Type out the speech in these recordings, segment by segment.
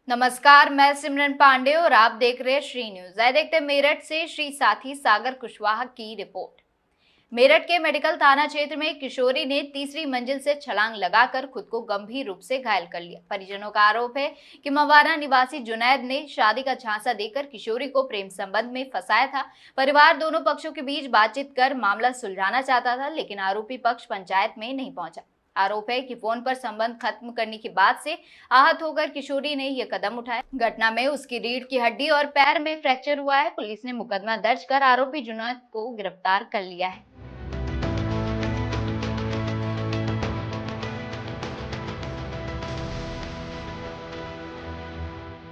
नमस्कार, मैं सिमरन पांडे और आप देख रहे हैं श्री न्यूज। आइए देखते हैं मेरठ से श्री साथी सागर कुशवाहा की रिपोर्ट। मेरठ के मेडिकल थाना क्षेत्र में एक किशोरी ने तीसरी मंजिल से छलांग लगाकर खुद को गंभीर रूप से घायल कर लिया। परिजनों का आरोप है कि मवाना निवासी जुनैद ने शादी का झांसा देकर किशोरी को प्रेम संबंध में फंसाया था। परिवार दोनों पक्षों के बीच बातचीत कर मामला सुलझाना चाहता था, लेकिन आरोपी पक्ष पंचायत में नहीं पहुंचा। आरोप है कि फोन पर संबंध खत्म करने के बाद से आहत होकर किशोरी ने यह कदम उठाया। घटना में उसकी रीढ़ की हड्डी और पैर में फ्रैक्चर हुआ है। पुलिस ने मुकदमा दर्ज कर आरोपी जुनैद को गिरफ्तार कर लिया है।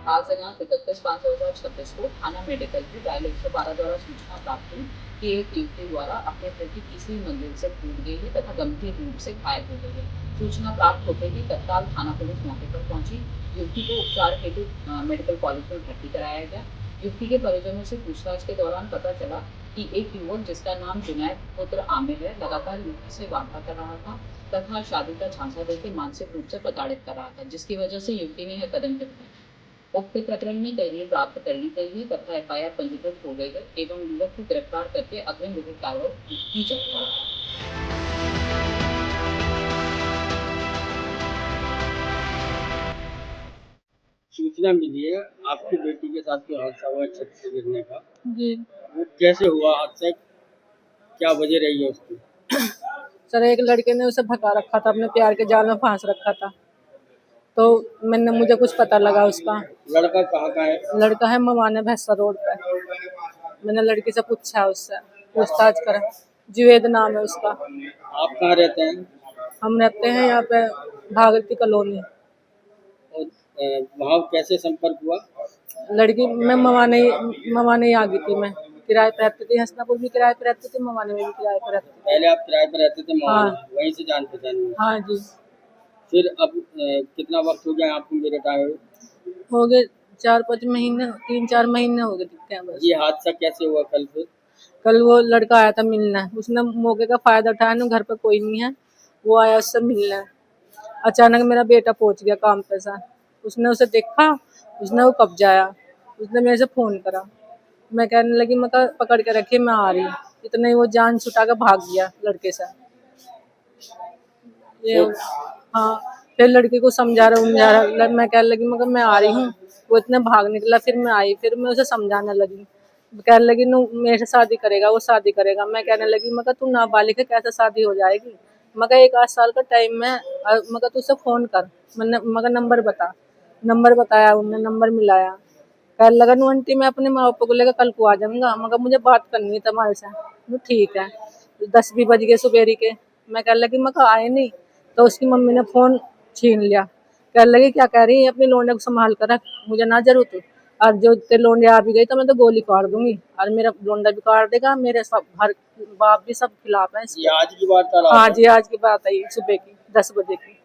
आज दिनांक 31/5/2026 को थाना मेडिकल की डायल 112 द्वारा सूचना प्राप्त हुई कि एक युवती द्वारा अपने पति तीसरी मंजिल से कूद गई है तथा गंभीर रूप से घायल हो गई है। सूचना प्राप्त होते ही तत्काल थाना पुलिस मौके पर पहुंची। युवती को उपचार हेतु मेडिकल कॉलेज में भर्ती कराया गया। युवती के परिजनों से पूछताछ के दौरान पता चला कि एक युवक जिसका नाम जुनैद पुत्र आमिर है लगातार युवती से वार्ता कर रहा था तथा शादी का झांसा देकर मानसिक रूप से प्रताड़ित कर रहा था, जिसकी वजह से युवती ने यह कदम उठाया। उक्त प्रकरण में तहरीर प्राप्त कर ली गई है तथा एफआईआर पंजीकृत हो गई है एवं युवक को गिरफ्तार करके अग्रिम विधिक कार्रवाई की जाएगी। सूचना मिली है आपकी बेटी के साथ जो हादसा हुआ छत से गिरने का, जी वो कैसे हुआ हादसा, क्या वजह रही है उसकी? सर, एक लड़के ने उसे भगा रखा था, अपने प्यार के जाल में फांस रखा था। तो मुझे कुछ पता लगा उसका। लड़का कहाँ का है? लड़का है मवाना भैंसा रोड पे। मैंने लड़की से पूछा, उससे पूछताछ करा। जुवेद नाम है उसका। आप कहाँ रहते हैं? हम रहते हैं यहाँ पे भागलती कॉलोनी। और वहाँ कैसे संपर्क हुआ? लड़की मैं मवाने ही आ गई थी। मैं किराए पे रहती थी, हसनापुर भी किराए पे रहती थी, मवाने में भी किराए पे रहती थी। पहले आप किराए पर रहते थे हाँ। वहीं से जान पहचान हुई? हाँ जी। फिर अब कितना वक्त हो गया आपको मेरठ आए हुए? हो गए 4-5 महीने, 3-4 महीने हो गए दिखते हैं बस। ये हादसा कैसे हुआ कल? फिर कल वो लड़का आया था मिलना, उसने मौके का फायदा उठाया ना, घर पे कोई नहीं है, वो आया उससे मिलना। अचानक मेरा बेटा पहुंच गया काम पे सा, उसने उसे देखा, उसने वो कब्जाया, उसने मेरे से फोन करा। मैं कहने लगी, मैं कहा पकड़ के रखिए मैं आ रही हूँ। इतने ही वो जान छुटा के भाग गया लड़के से। ये हाँ, फिर लड़के को समझा रहा, मैं कहने लगी मगर मैं आ रही हूँ। वो इतने भाग निकला, फिर मैं आई, फिर मैं उसे समझाने लगी। कहने लगी नो मेरे से शादी करेगा, वो शादी करेगा। मैं कहने लगी मगर तू नाबालिग है, कैसे शादी हो जाएगी? मगर 1-8 साल का टाइम है, मगर तू उसे फोन कर। मैंने मगर नंबर बताया, उनने नंबर मिलाया। कहने लगा नो आंटी मैं अपने माँ बाप को लेकर कल को आ जाऊंगा, मगर मुझे बात करनी है तुम्हारे से। ठीक है। 10 भी बज गए सुबेरी के। मैं कहने लगी मगर आए नहीं, तो उसकी मम्मी ने फोन छीन लिया। कहने लगी क्या कह रही है, अपनी लोंडे को संभाल कर रख, मुझे ना जरूरत। और जो तेरे लोंडे आ भी गई तो मैं तो गोली काट दूंगी, और मेरा लोंडा भी काट देगा, मेरे सब घर बाप भी सब खिलाफ है। ये आज की बात था? हाँ जी, आज की बात है, सुबह की 10 बजे की।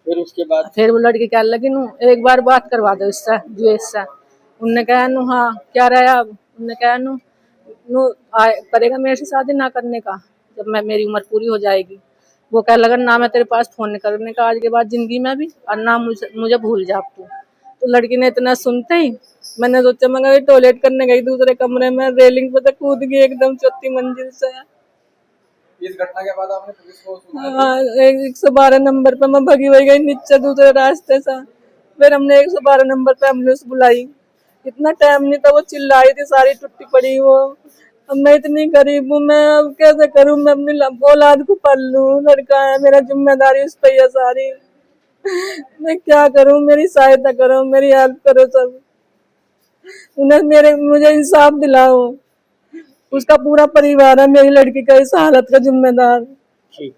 फिर उसके बाद फिर वो लड़की कहने लगी नू एक बार बात करवा दो इससे, जुएस से। उनने कहा नू हाँ क्या रहा, उनने कहा नू करेगा मेरे से शादी ना करने का, जब मेरी उम्र पूरी हो जाएगी। वो कह लगा ना मैं तेरे पास फोन करने का आज के बाद जिंदगी में भी, और ना मुझे भूल जा तू। तो लड़की ने इतना सुनते ही मैंने सोचा, मगर टॉयलेट करने गई दूसरे कमरे में, रेलिंग पे तो कूद गई एकदम 4थी मंजिल से। इस घटना के बाद आपने पुलिस को हाँ, 112 नंबर पे मैं भगी हुई गई नीचे दूसरे रास्ते से। फिर हमने 112 नंबर पे एम्बुलेंस बुलाई। इतना टाइम नहीं था, वो चिल्लाई थी, सारी टूटी पड़ी वो। अब मैं इतनी गरीब हूँ, मैं अब कैसे करूँ? मैं अपनी औलाद को पाल लूँ, लड़का है मेरा, जिम्मेदारी उस पर है सारी। मैं क्या करूँ? मेरी सहायता करो, मेरी हेल्प करो सब। मुझे इंसाफ दिलाओ। उसका पूरा परिवार है मेरी लड़की का इस हालत का जिम्मेदार। ठीक।